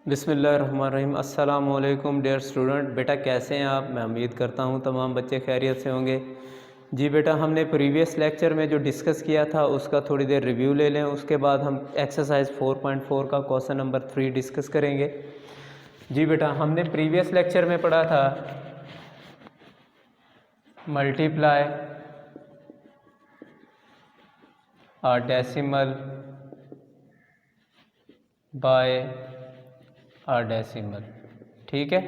बिस्मिल्लाहिर्रहमानिर्रहीम। अस्सलाम वालेकुम डियर स्टूडेंट। बेटा कैसे हैं आप? मैं उम्मीद करता हूं तमाम बच्चे खैरियत से होंगे। जी बेटा, हमने प्रीवियस लेक्चर में जो डिस्कस किया था उसका थोड़ी देर रिव्यू ले लें, उसके बाद हम एक्सरसाइज 4.4 का क्वेश्चन नंबर 3 डिस्कस करेंगे। जी बेटा, हमने प्रीवियस लेक्चर में पढ़ा था multiply a decimal by a decimal, ठीक है।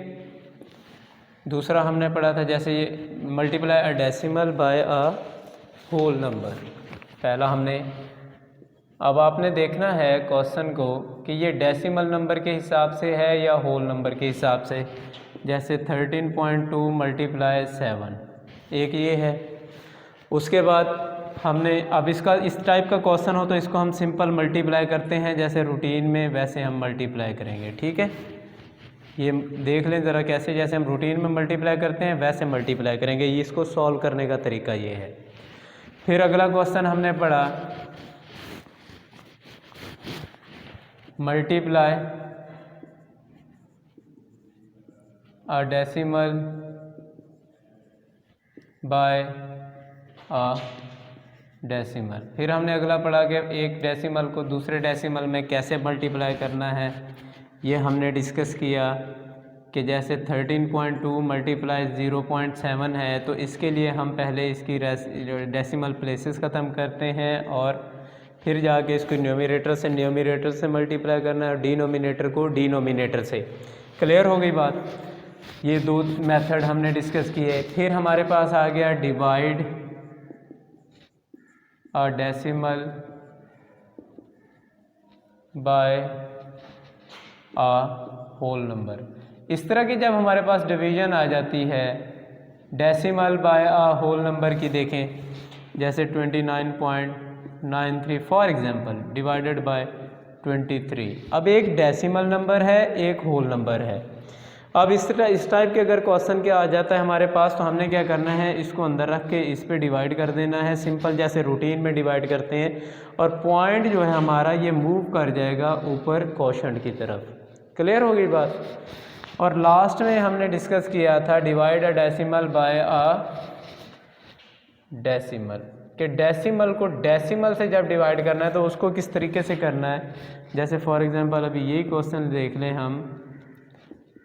दूसरा हमने पढ़ा था जैसे ये multiply a decimal by a whole number. पहला हमने, अब आपने देखना है क्वेश्चन को कि ये डेसिमल नंबर के हिसाब से है या होल नंबर के हिसाब से। जैसे 13.2 मल्टीप्लाई 7, एक ये है। उसके बाद हमने, अब इसका इस टाइप का क्वेश्चन हो तो इसको हम सिंपल मल्टीप्लाई करते हैं, जैसे रूटीन में वैसे हम मल्टीप्लाई करेंगे, ठीक है। ये देख लें ज़रा कैसे, जैसे हम रूटीन में मल्टीप्लाई करते हैं वैसे मल्टीप्लाई करेंगे। ये इसको सॉल्व करने का तरीका ये है। फिर अगला क्वेश्चन हमने पढ़ा multiply a decimal by a decimal. फिर हमने अगला पढ़ा कि एक डेसिमल को दूसरे डेसिमल में कैसे मल्टीप्लाई करना है। ये हमने डिस्कस किया कि जैसे 13.2 मल्टीप्लाई 0.7 है तो इसके लिए हम पहले इसकी डेसिमल प्लेसेस ख़त्म करते हैं और फिर जाके इसको न्यूमरेटर से मल्टीप्लाई करना है और डिनोमिनेटर को डिनोमिनेटर से। क्लियर हो गई बात? ये दो मेथड हमने डिस्कस किए। फिर हमारे पास आ गया divide a decimal by a whole number. इस तरह की जब हमारे पास डिवीज़न आ जाती है decimal by a whole number की, देखें जैसे 29.93 फॉर एग्जांपल डिवाइडेड बाय 23। अब एक डेसिमल नंबर है, एक होल नंबर है। अब इस टाइप के अगर क्वेश्चन के आ जाता है हमारे पास तो हमने क्या करना है, इसको अंदर रख के इस पे डिवाइड कर देना है, सिंपल जैसे रूटीन में डिवाइड करते हैं। और पॉइंट जो है हमारा ये मूव कर जाएगा ऊपर क्वोशंट की तरफ। क्लियर हो गई बात? और लास्ट में हमने डिस्कस किया था divide a decimal by a decimal, कि डेसिमल को डेसिमल से जब डिवाइड करना है तो उसको किस तरीके से करना है। जैसे फॉर एग्जांपल अभी यही क्वेश्चन देख लें हम,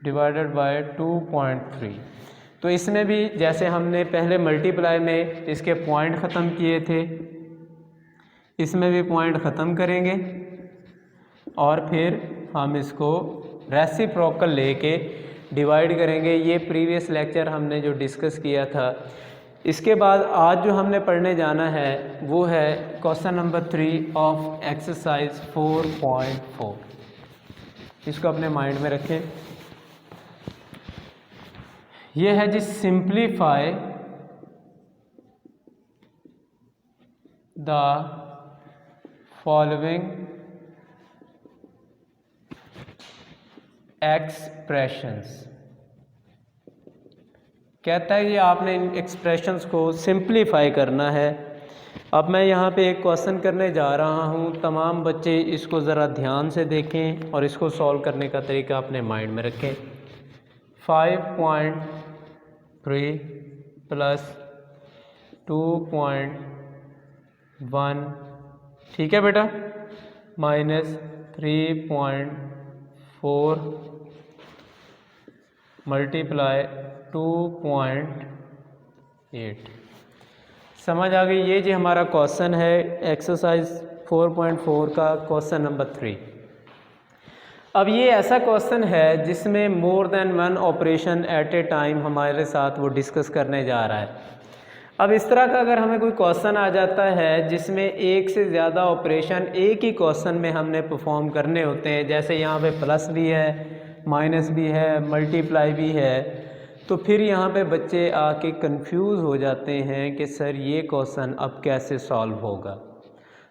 डिवाइडेड बाय 2.3। तो इसमें भी जैसे हमने पहले मल्टीप्लाई में इसके पॉइंट ख़त्म किए थे, इसमें भी पॉइंट ख़त्म करेंगे और फिर हम इसको रेसिप्रोकल लेके डिवाइड करेंगे। ये प्रीवियस लेक्चर हमने जो डिस्कस किया था। इसके बाद आज जो हमने पढ़ने जाना है वो है क्वेश्चन नंबर 3 ऑफ एक्सरसाइज 4.4। इसको अपने माइंड में रखें। ये है जी, सिंप्लीफाई द फॉलोइंग एक्सप्रेशंस। कहता है ये आपने इन एक्सप्रेशंस को सिंप्लीफाई करना है। अब मैं यहाँ पे एक क्वेश्चन करने जा रहा हूँ, तमाम बच्चे इसको ज़रा ध्यान से देखें और इसको सॉल्व करने का तरीका अपने माइंड में रखें। 5.3 प्लस 2.1, ठीक है बेटा, माइनस 3.4 मल्टीप्लाई 2.8। समझ आ गई? ये जी हमारा क्वेश्चन है एक्सरसाइज 4.4 का क्वेश्चन नंबर 3। अब ये ऐसा क्वेश्चन है जिसमें मोर than one operation at A time हमारे साथ वो डिस्कस करने जा रहा है। अब इस तरह का अगर हमें कोई क्वेश्चन आ जाता है जिसमें एक से ज़्यादा ऑपरेशन एक ही क्वेश्चन में हमने परफॉर्म करने होते हैं, जैसे यहाँ पे प्लस भी है, माइनस भी है, मल्टीप्लाई भी है, तो फिर यहाँ पे बच्चे आके कंफ्यूज हो जाते हैं कि सर ये क्वेश्चन अब कैसे सॉल्व होगा।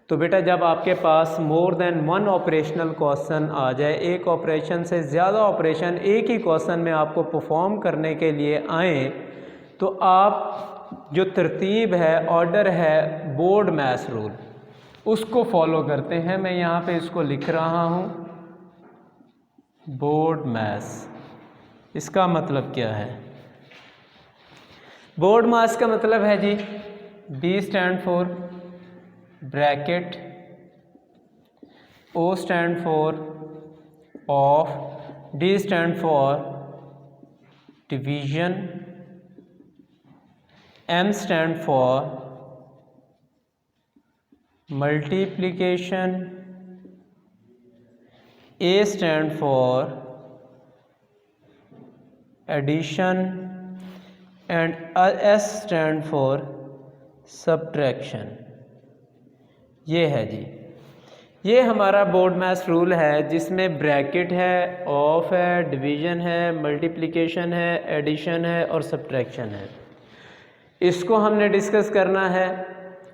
तो बेटा, जब आपके पास more than one operational question आ जाए, एक ऑपरेशन से ज़्यादा ऑपरेशन एक ही क्वेश्चन में आपको परफॉर्म करने के लिए आए, तो आप जो तरतीब है, ऑर्डर है, बोर्ड मैथ्स रूल, उसको फॉलो करते हैं। मैं यहाँ पे इसको लिख रहा हूँ बोर्ड मास, इसका मतलब क्या है? बोर्ड मास का मतलब है जी, B stands for bracket, O stands for of, D stands for division, M stands for multiplication, A stands for addition and S stands for subtraction. ये है जी, ये हमारा बोर्ड मास रूल है, जिसमें ब्रैकेट है, ऑफ है, डिवीजन है, मल्टीप्लिकेशन है, एडिशन है और सब्ट्रैक्शन है। इसको हमने डिस्कस करना है,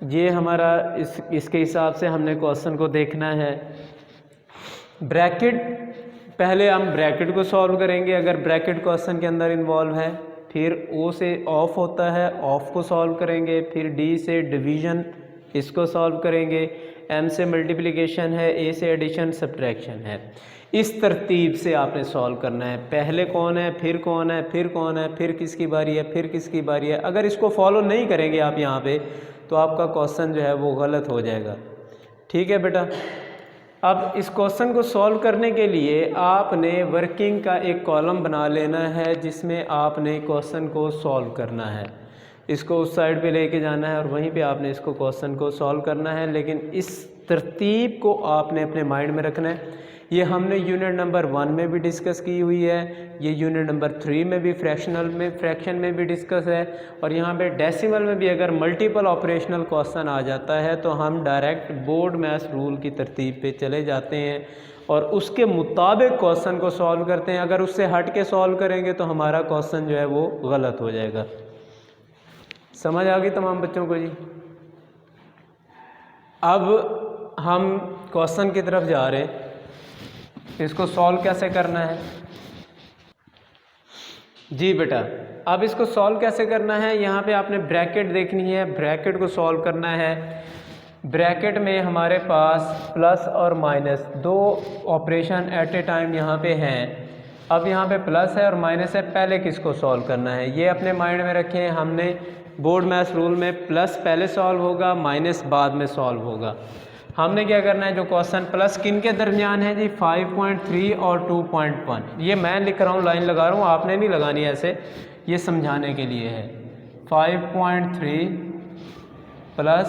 ये हमारा इसके हिसाब से हमने क्वेश्चन को देखना है। ब्रैकेट, पहले हम ब्रैकेट को सॉल्व करेंगे अगर ब्रैकेट क्वेश्चन के अंदर इन्वॉल्व है, फिर O से ऑफ होता है, ऑफ को सॉल्व करेंगे, फिर D से डिवीजन, इसको सॉल्व करेंगे, M से मल्टीप्लिकेशन है, A से एडिशन, सब्ट्रैक्शन है। इस तरतीब से आपने सॉल्व करना है, पहले कौन है, फिर कौन है, फिर कौन है, फिर किसकी बारी है, फिर किसकी बारी है। अगर इसको फॉलो नहीं करेंगे आप यहाँ पे, तो आपका क्वेश्चन जो है वो गलत हो जाएगा। ठीक है बेटा। अब इस क्वेश्चन को सॉल्व करने के लिए आपने वर्किंग का एक कॉलम बना लेना है, जिसमें आपने क्वेश्चन को सॉल्व करना है। इसको उस साइड पे लेके जाना है और वहीं पे आपने इसको क्वेश्चन को सॉल्व करना है, लेकिन इस तरतीब को आपने अपने माइंड में रखना है। ये हमने यूनिट नंबर 1 में भी डिस्कस की हुई है, ये यूनिट नंबर 3 में भी फ्रैक्शन में भी डिस्कस है, और यहाँ पे डेसिमल में भी अगर मल्टीपल ऑपरेशनल क्वेश्चन आ जाता है तो हम डायरेक्ट बोर्ड मास रूल की तरतीब पे चले जाते हैं और उसके मुताबिक क्वेश्चन को सॉल्व करते हैं। अगर उससे हट के सॉल्व करेंगे तो हमारा क्वेश्चन जो है वो गलत हो जाएगा। समझ आ गई तमाम बच्चों को जी? अब हम क्वेश्चन की तरफ जा रहे हैं, इसको सॉल्व कैसे करना है जी बेटा। अब इसको सॉल्व कैसे करना है, यहाँ पे आपने ब्रैकेट देखनी है, ब्रैकेट को सॉल्व करना है। ब्रैकेट में हमारे पास प्लस और माइनस दो ऑपरेशन एट ए टाइम यहाँ पे हैं। अब यहाँ पे प्लस है और माइनस है, पहले किसको सॉल्व करना है ये अपने माइंड में रखें। हमने बोर्ड मैथ्स रूल में प्लस पहले सॉल्व होगा, माइनस बाद में सॉल्व होगा। हमने क्या करना है, जो क्वेश्चन प्लस किन के दरमियान है जी, 5.3 और 2.1। ये मैं लिख रहा हूँ, लाइन लगा रहा हूँ, आपने नहीं लगानी ऐसे, ये समझाने के लिए है। 5.3 प्लस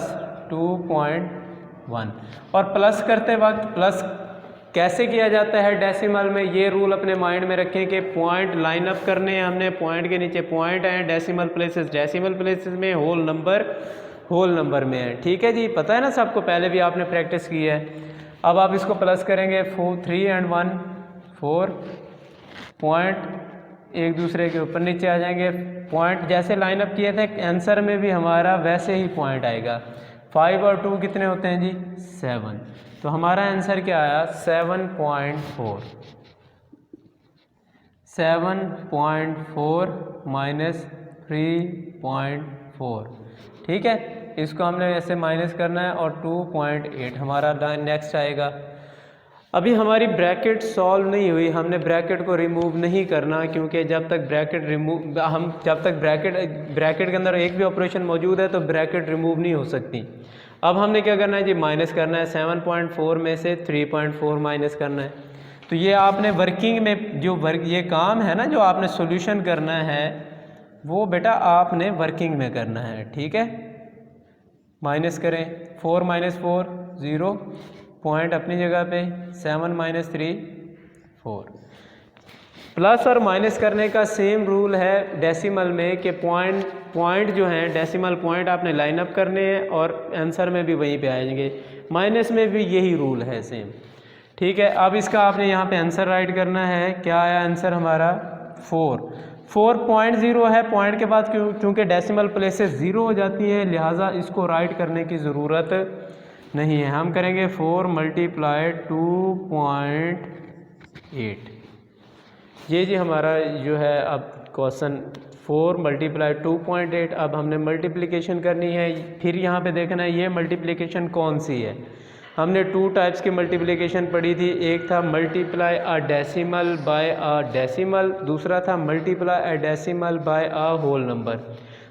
2.1। और प्लस करते वक्त प्लस कैसे किया जाता है डेसिमल में, ये रूल अपने माइंड में रखें कि पॉइंट लाइन अप करने हैं हमने, पॉइंट के नीचे पॉइंट हैं, डेसिमल प्लेसेस में, होल नंबर में है। ठीक है जी, पता है ना सबको, पहले भी आपने प्रैक्टिस की है। अब आप इसको प्लस करेंगे, 3 और 1 4, पॉइंट एक दूसरे के ऊपर नीचे आ जाएंगे। पॉइंट जैसे लाइन अप किए थे आंसर में भी हमारा वैसे ही पॉइंट आएगा। 5 और 2 कितने होते हैं जी, 7। तो हमारा आंसर क्या आया, 7.4। 7.4 माइनस 3.4। ठीक है, इसको हमने ऐसे माइनस करना है और 2.8 हमारा नेक्स्ट आएगा। अभी हमारी ब्रैकेट सॉल्व नहीं हुई, हमने ब्रैकेट को रिमूव नहीं करना, क्योंकि जब तक ब्रैकेट के अंदर एक भी ऑपरेशन मौजूद है तो ब्रैकेट रिमूव नहीं हो सकती। अब हमने क्या करना है जी, माइनस करना है। 7.4 में से 3.4 माइनस करना है। तो ये आपने वर्किंग में ये काम है ना, जो आपने सॉल्यूशन करना है वो बेटा आपने वर्किंग में करना है। ठीक है, माइनस करें, 4 माइनस 4 0, पॉइंट अपनी जगह पे, 7 माइनस 3 4। प्लस और माइनस करने का सेम रूल है डेसिमल में कि पॉइंट जो हैं डेसिमल पॉइंट आपने लाइन अप करने हैं और आंसर में भी वहीं पे आएंगे। माइनस में भी यही रूल है सेम। ठीक है, अब इसका आपने यहाँ पे आंसर राइट करना है। क्या आया आंसर हमारा, 4.0 है। पॉइंट के बाद क्योंकि डेसिमल प्लेसेस 0 हो जाती हैं, लिहाजा इसको राइट करने की ज़रूरत नहीं है। हम करेंगे 4 मल्टीप्लाई 2.8। ये जी हमारा जो है अब क्वेश्चन 4 मल्टीप्लाई 2.8। अब हमने मल्टीप्लिकेशन करनी है, फिर यहाँ पे देखना है ये मल्टीप्लिकेशन कौन सी है। हमने 2 टाइप्स की मल्टीप्लिकेशन पढ़ी थी। एक था multiply a decimal by a decimal, दूसरा था multiply a decimal by a whole number.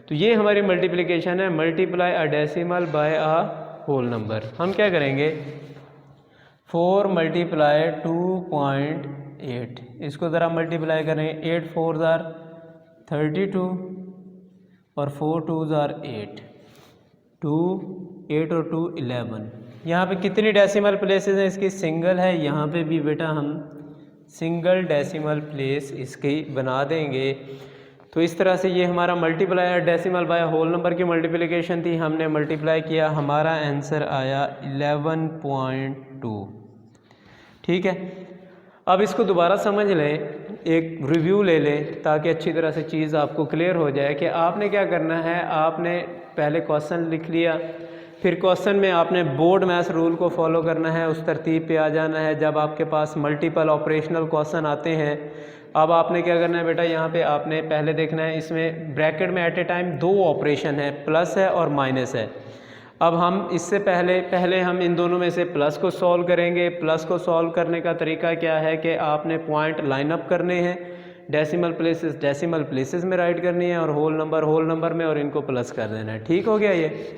तो ये हमारी मल्टीप्लिकेशन है, multiply a decimal by a whole number. हम क्या करेंगे, 4 मल्टीप्लाई 2.8, इसको ज़रा मल्टीप्लाई करें। 8 4 ज़ार 32 और 4 2 ज़ार 8, 2 8 और 2 11। यहाँ पे कितनी डेसिमल प्लेसेस हैं इसकी, सिंगल है। यहाँ पे भी बेटा हम सिंगल डेसिमल प्लेस इसकी बना देंगे। तो इस तरह से ये हमारा multiply decimal by whole number की मल्टीप्लिकेशन थी। हमने मल्टीप्लाई किया, हमारा आंसर आया 11.2। ठीक है, अब इसको दोबारा समझ लें, एक रिव्यू ले लें ताकि अच्छी तरह से चीज़ आपको क्लियर हो जाए कि आपने क्या करना है। आपने पहले क्वेश्चन लिख लिया, फिर क्वेश्चन में आपने बोर्ड मैथ्स रूल को फॉलो करना है, उस तरतीब पे आ जाना है। जब आपके पास मल्टीपल ऑपरेशनल क्वेश्चन आते हैं, अब आपने क्या करना है बेटा, यहाँ पे आपने पहले देखना है, इसमें ब्रैकेट में एट ए टाइम 2 ऑपरेशन है, प्लस है और माइनस है। अब हम इससे पहले हम इन दोनों में से प्लस को सॉल्व करेंगे। प्लस को सॉल्व करने का तरीका क्या है कि आपने पॉइंट लाइन अप करने हैं, डेसिमल प्लेसेस में राइट करनी है और होल नंबर में, और इनको प्लस कर देना है। ठीक हो गया ये।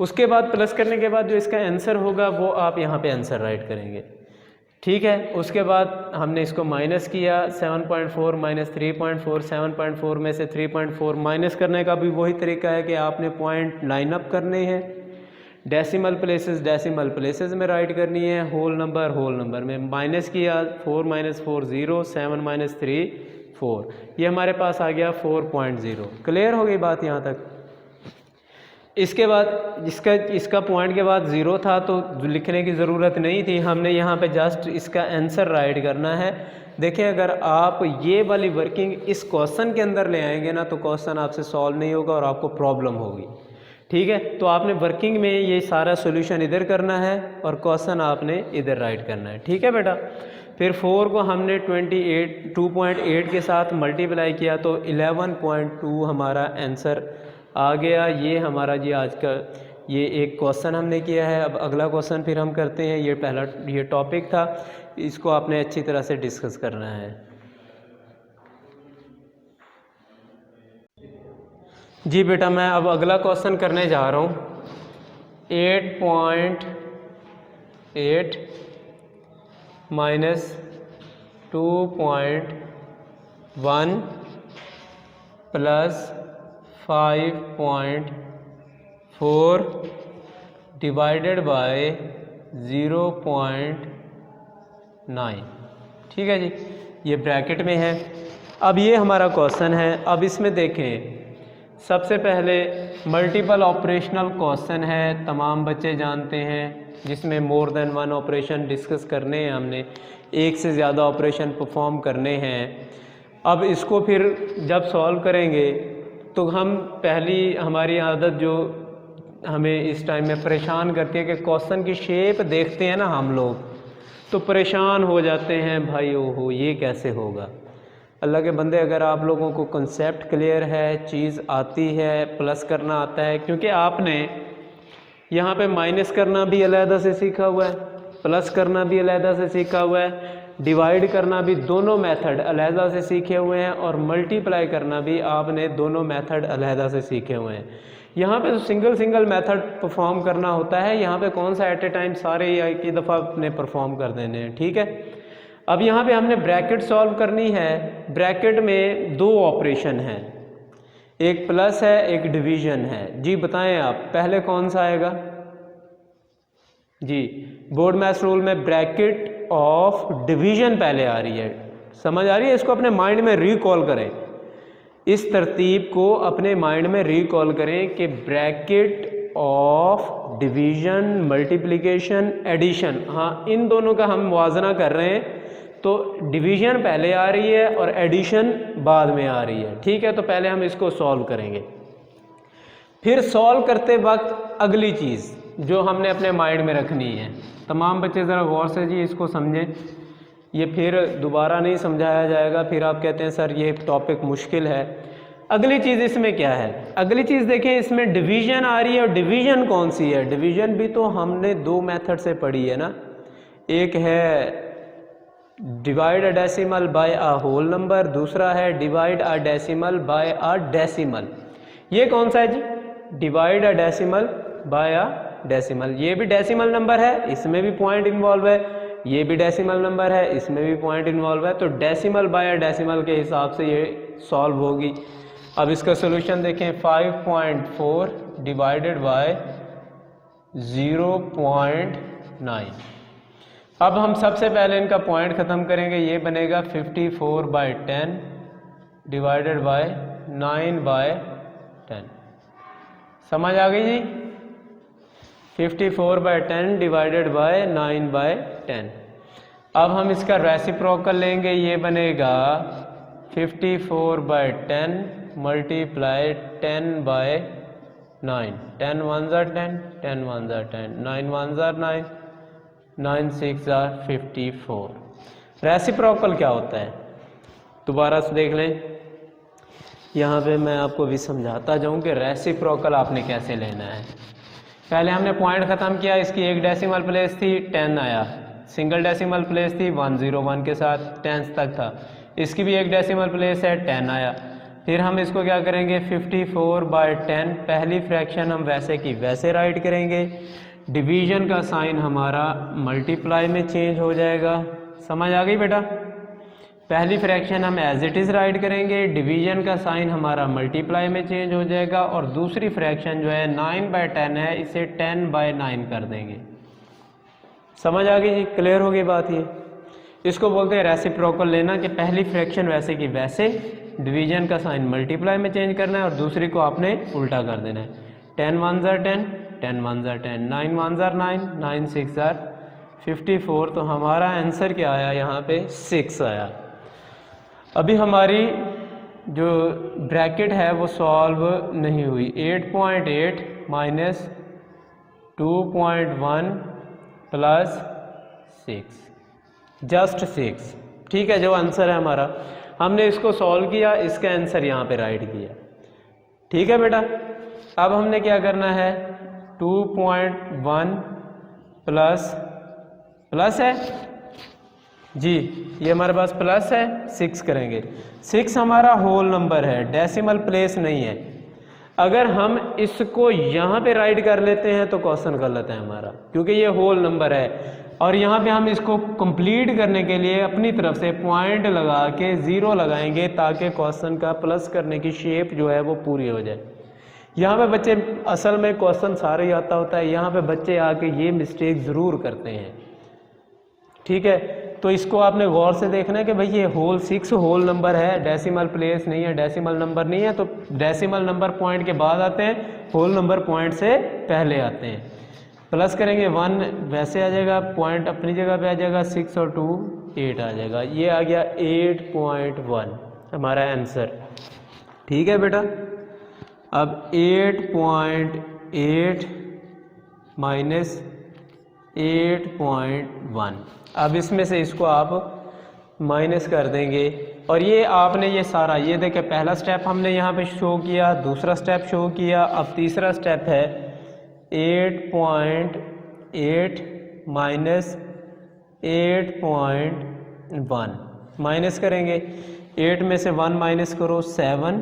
उसके बाद प्लस करने के बाद जो इसका आंसर होगा वो आप यहाँ पे आंसर राइट करेंगे। ठीक है, उसके बाद हमने इसको माइनस किया, 7.4 माइनस 3.4, 7.4 में से 3.4 माइनस करने का भी वही तरीका है कि आपने पॉइंट लाइन अप करने हैं, डेसिमल प्लेसेस में राइट करनी है, होल नंबर में। माइनस किया, 4 माइनस 4 0, 7 माइनस 3 4, ये हमारे पास आ गया 4.0। क्लियर हो गई बात यहाँ तक। इसके बाद इसका पॉइंट के बाद 0 था तो लिखने की ज़रूरत नहीं थी, हमने यहाँ पे जस्ट इसका आंसर राइट करना है। देखिए, अगर आप ये वाली वर्किंग इस क्वेश्चन के अंदर ले आएंगे ना तो क्वेश्चन आपसे सॉल्व नहीं होगा और आपको प्रॉब्लम होगी। ठीक है, तो आपने वर्किंग में ये सारा सोल्यूशन इधर करना है और क्वेश्चन आपने इधर राइट करना है। ठीक है बेटा। फिर 4 को हमने 2.8 के साथ मल्टीप्लाई किया तो 11.2 हमारा आंसर आ गया। ये हमारा जी आज का ये एक क्वेश्चन हमने किया है। अब अगला क्वेश्चन फिर हम करते हैं। ये टॉपिक था, इसको आपने अच्छी तरह से डिस्कस करना है। जी बेटा, मैं अब अगला क्वेश्चन करने जा रहा हूँ। 8.8 माइनस 2.1 प्लस 5.4 डिवाइडेड बाय 0.9। ठीक है जी, ये ब्रैकेट में है। अब ये हमारा क्वेश्चन है। अब इसमें देखें, सबसे पहले मल्टीपल ऑपरेशनल क्वेश्चन है, तमाम बच्चे जानते हैं, जिसमें मोर देन 1 ऑपरेशन डिस्कस करने हैं, हमने एक से ज़्यादा ऑपरेशन परफॉर्म करने हैं। अब इसको फिर जब सॉल्व करेंगे तो हमारी आदत जो हमें इस टाइम में परेशान करती है कि क्वेश्चन की शेप देखते हैं ना हम लोग तो परेशान हो जाते हैं, भाई ओहो ये कैसे होगा। अल्लाह के बंदे, अगर आप लोगों को कॉन्सेप्ट क्लियर है, चीज़ आती है, प्लस करना आता है, क्योंकि आपने यहाँ पे माइनस करना भी अलहदा से सीखा हुआ है, प्लस करना भी अलहदा से सीखा हुआ है, डिवाइड करना भी, दोनों मेथड अलहदा से सीखे हुए हैं, और मल्टीप्लाई करना भी आपने दोनों मेथड अलहदा से सीखे हुए हैं। यहाँ पे तो सिंगल मेथड परफॉर्म करना होता है, यहाँ पे कौन सा एट ए टाइम सारे एक ही दफ़ा अपने परफॉर्म कर देने हैं। ठीक है, अब यहाँ पे हमने ब्रैकेट सॉल्व करनी है। ब्रैकेट में 2 ऑपरेशन हैं, एक प्लस है, एक डिवीज़न है। जी बताएं आप, पहले कौन सा आएगा? जी, बोर्ड मैथ्स रूल में ब्रैकेट ऑफ डिवीज़न पहले आ रही है। समझ आ रही है? इसको अपने माइंड में रिकॉल करें, इस तरतीब को अपने माइंड में रिकॉल करें कि bracket of division, multiplication, addition, हाँ इन दोनों का हम मुवाजना कर रहे हैं। तो डिवीज़न पहले आ रही है और एडिशन बाद में आ रही है। ठीक है, तो पहले हम इसको सॉल्व करेंगे। फिर सॉल्व करते वक्त अगली चीज़ जो हमने अपने माइंड में रखनी है, तमाम बच्चे ज़रा गौर से जी इसको समझें, ये फिर दोबारा नहीं समझाया जाएगा, फिर आप कहते हैं सर ये टॉपिक मुश्किल है। अगली चीज़ इसमें क्या है, अगली चीज़ देखें, इसमें डिवीजन आ रही है और डिवीजन कौन सी है, डिवीजन भी तो हमने दो मेथड से पढ़ी है ना, एक है divide a decimal by a whole number, दूसरा है divide a decimal by a decimal. ये कौन सा है जी, divide a decimal by a decimal. ये भी डेसिमल नंबर है, इसमें भी पॉइंट इन्वॉल्व है, ये भी डेसिमल नंबर है, इसमें भी पॉइंट इन्वॉल्व है, तो डेसिमल बाय अ डेसिमल के हिसाब से ये सॉल्व होगी। अब इसका सोल्यूशन देखें, 5.4 डिवाइडेड बाय 0.9। अब हम सबसे पहले इनका पॉइंट ख़त्म करेंगे, ये बनेगा 54/10 डिवाइडेड बाय 9/10। समझ आ गई जी, 54/10 डिवाइडेड बाय 9/10। अब हम इसका रेसिप्रोकल लेंगे, ये बनेगा 54/10 मल्टीप्लाई 10/9, 10 1 10, 10 1 10, 9 1 9, 9 6 54। रेसिप्रोकल क्या होता है दोबारा से देख लें, यहाँ पे मैं आपको भी समझाता जाऊँ कि रेसिप्रोकल आपने कैसे लेना है। पहले हमने पॉइंट ख़त्म किया, इसकी एक डेसिमल प्लेस थी 10 आया, सिंगल डेसिमल प्लेस थी 101 के साथ 10 तक था, इसकी भी एक डेसिमल प्लेस है 10 आया। फिर हम इसको क्या करेंगे, 54/10 पहली फ्रैक्शन हम वैसे की वैसे राइट करेंगे, डिवीजन का साइन हमारा मल्टीप्लाई में चेंज हो जाएगा। समझ आ गई बेटा, पहली फ्रैक्शन हम एज इट इज़ राइट करेंगे, डिवीजन का साइन हमारा मल्टीप्लाई में चेंज हो जाएगा, और दूसरी फ्रैक्शन जो है 9/10 है, इसे 10/9 कर देंगे। समझ आ गई जी, क्लियर हो गई बात। ये इसको बोलते हैं रेसिप्रोकल लेना, कि पहली फ्रैक्शन वैसे की वैसे, डिवीजन का साइन मल्टीप्लाई में चेंज करना है और दूसरी को आपने उल्टा कर देना है। 10 1 10, 10 1 10, 9 1 9, 9 6 54। तो हमारा आंसर क्या आया, यहाँ पे 6 आया। अभी हमारी जो ब्रैकेट है वो सॉल्व नहीं हुई, 8.8 माइनस 2.1 प्लस 6, जस्ट 6। ठीक है, जो आंसर है हमारा, हमने इसको सॉल्व किया, इसका आंसर यहाँ पे राइट किया। ठीक है बेटा, अब हमने क्या करना है, 2.1 प्लस है जी, ये हमारे पास प्लस है, 6 करेंगे। 6 हमारा होल नंबर है, डेसिमल प्लेस नहीं है। अगर हम इसको यहाँ पे राइट कर लेते हैं तो क्वेश्चन गलत है हमारा, क्योंकि ये होल नंबर है, और यहाँ पे हम इसको कंप्लीट करने के लिए अपनी तरफ से पॉइंट लगा के 0 लगाएंगे, ताकि क्वेश्चन का प्लस करने की शेप जो है वो पूरी हो जाए। यहाँ पे बच्चे, असल में क्वेश्चन सारे ही आता होता है, यहाँ पे बच्चे आके ये मिस्टेक ज़रूर करते हैं। ठीक है, तो इसको आपने गौर से देखना है कि भाई ये 6 होल नंबर है, डेसिमल प्लेस नहीं है, डेसिमल नंबर नहीं है, तो डेसिमल नंबर पॉइंट के बाद आते हैं, होल नंबर पॉइंट से पहले आते हैं। प्लस करेंगे 1 वैसे आ जाएगा, पॉइंट अपनी जगह पे आ जाएगा, 6 और 2 8 आ जाएगा। ये आ गया 8.1 हमारा आंसर। ठीक है बेटा, अब 8.8 माइनस 8.1, अब इसमें से इसको आप माइनस कर देंगे, और ये आपने ये सारा, ये देखें, पहला स्टेप हमने यहाँ पे शो किया, दूसरा स्टेप शो किया, अब तीसरा स्टेप है 8.8 माइनस 8.1, माइनस करेंगे, 8 में से 1 माइनस करो 7,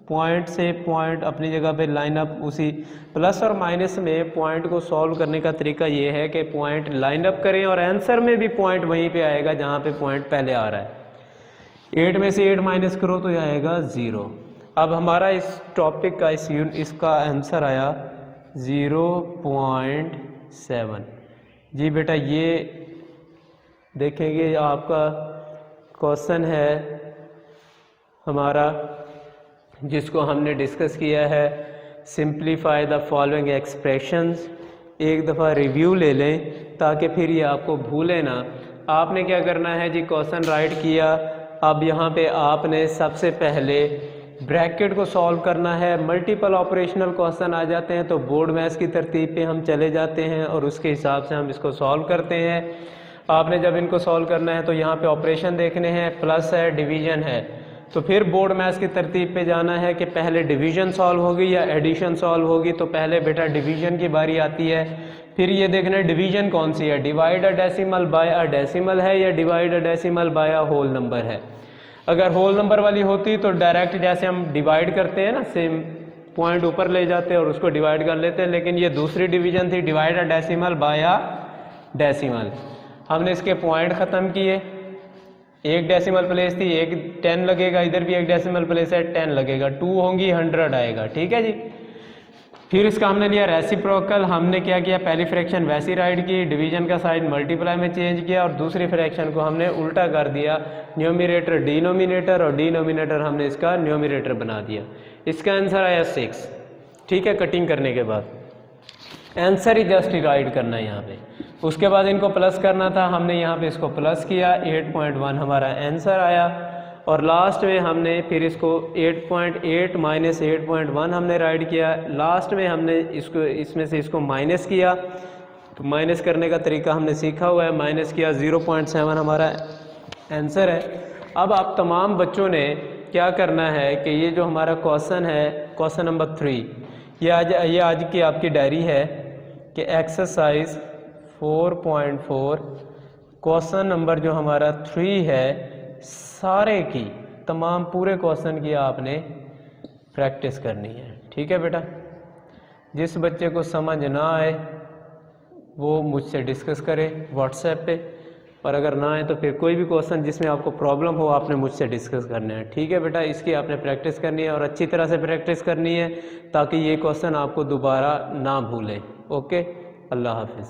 पॉइंट से पॉइंट अपनी जगह पे लाइन अप, उसी प्लस और माइनस में पॉइंट को सॉल्व करने का तरीका ये है कि पॉइंट लाइन अप करें, और आंसर में भी पॉइंट वहीं पे आएगा जहाँ पे पॉइंट पहले आ रहा है। 8 में से 8 माइनस करो तो ये आएगा 0। अब हमारा इस टॉपिक का इसका आंसर आया 0.7। जी बेटा, ये देखेंगे आपका क्वेश्चन है हमारा, जिसको हमने डिस्कस किया है, सिंप्लीफाई द फॉलोइंग एक्सप्रेशंस। एक दफ़ा रिव्यू ले लें ताकि फिर ये आपको भूले ना। आपने क्या करना है जी, क्वेश्चन राइट किया, अब यहाँ पे आपने सबसे पहले ब्रैकेट को सॉल्व करना है। मल्टीपल ऑपरेशनल क्वेश्चन आ जाते हैं तो बोर्ड मैथ्स की तरतीब पे हम चले जाते हैं और उसके हिसाब से हम इसको सॉल्व करते हैं। आपने जब इनको सॉल्व करना है तो यहाँ पे ऑपरेशन देखने हैं, प्लस है, डिवीजन है। तो फिर बोर्ड मैथ्स की तरतीब पे जाना है कि पहले डिवीज़न सॉल्व होगी या एडिशन सॉल्व होगी। तो पहले बेटा डिवीज़न की बारी आती है। फिर ये देखना है डिवीज़न कौन सी है, divide a decimal by a decimal है या divide a decimal by a whole number है। अगर होल नंबर वाली होती तो डायरेक्ट जैसे हम डिवाइड करते हैं ना, सेम पॉइंट ऊपर ले जाते हैं और उसको डिवाइड कर लेते हैं, लेकिन ये दूसरी डिवीज़न थी, divide a decimal by a decimal. हमने इसके पॉइंट ख़त्म किए, एक डेसिमल प्लेस थी, एक 10 लगेगा, इधर भी एक डेसिमल प्लेस है 10 लगेगा, 2 होंगी 100 आएगा, ठीक है जी। फिर इसका हमने लिया रेसिप्रोकल, हमने क्या किया, पहली फ्रैक्शन वैसी राइट की, डिवीजन का साइड मल्टीप्लाई में चेंज किया और दूसरी फ्रैक्शन को हमने उल्टा कर दिया, न्यूमरेटर डिनोमिनेटर और डिनोमिनेटर हमने इसका न्यूमरेटर बना दिया। इसका आंसर आया 6, ठीक है। कटिंग करने के बाद आंसर ही जस्ट राइट करना है यहाँ पे। उसके बाद इनको प्लस करना था, हमने यहाँ पे इसको प्लस किया, 8.1 हमारा आंसर आया। और लास्ट में हमने फिर इसको 8.8 माइनस 8.1 हमने राइट किया। लास्ट में हमने इसको इसमें से इसको माइनस किया, तो माइनस करने का तरीका हमने सीखा हुआ है, माइनस किया 0.7 हमारा आंसर है। अब आप तमाम बच्चों ने क्या करना है कि ये जो हमारा क्वेश्चन है, क्वेश्चन नंबर 3, ये आज की आपकी डायरी है कि एक्सरसाइज 4.4 क्वेश्चन नंबर जो हमारा 3 है, सारे की तमाम पूरे क्वेश्चन की आपने प्रैक्टिस करनी है, ठीक है बेटा। जिस बच्चे को समझ ना आए वो मुझसे डिस्कस करे व्हाट्सएप पे, और अगर ना आए तो फिर कोई भी क्वेश्चन जिसमें आपको प्रॉब्लम हो आपने मुझसे डिस्कस करना है, ठीक है बेटा। इसकी आपने प्रैक्टिस करनी है और अच्छी तरह से प्रैक्टिस करनी है ताकि ये क्वेश्चन आपको दोबारा ना भूलें। ओके, अल्लाह हाफिज़।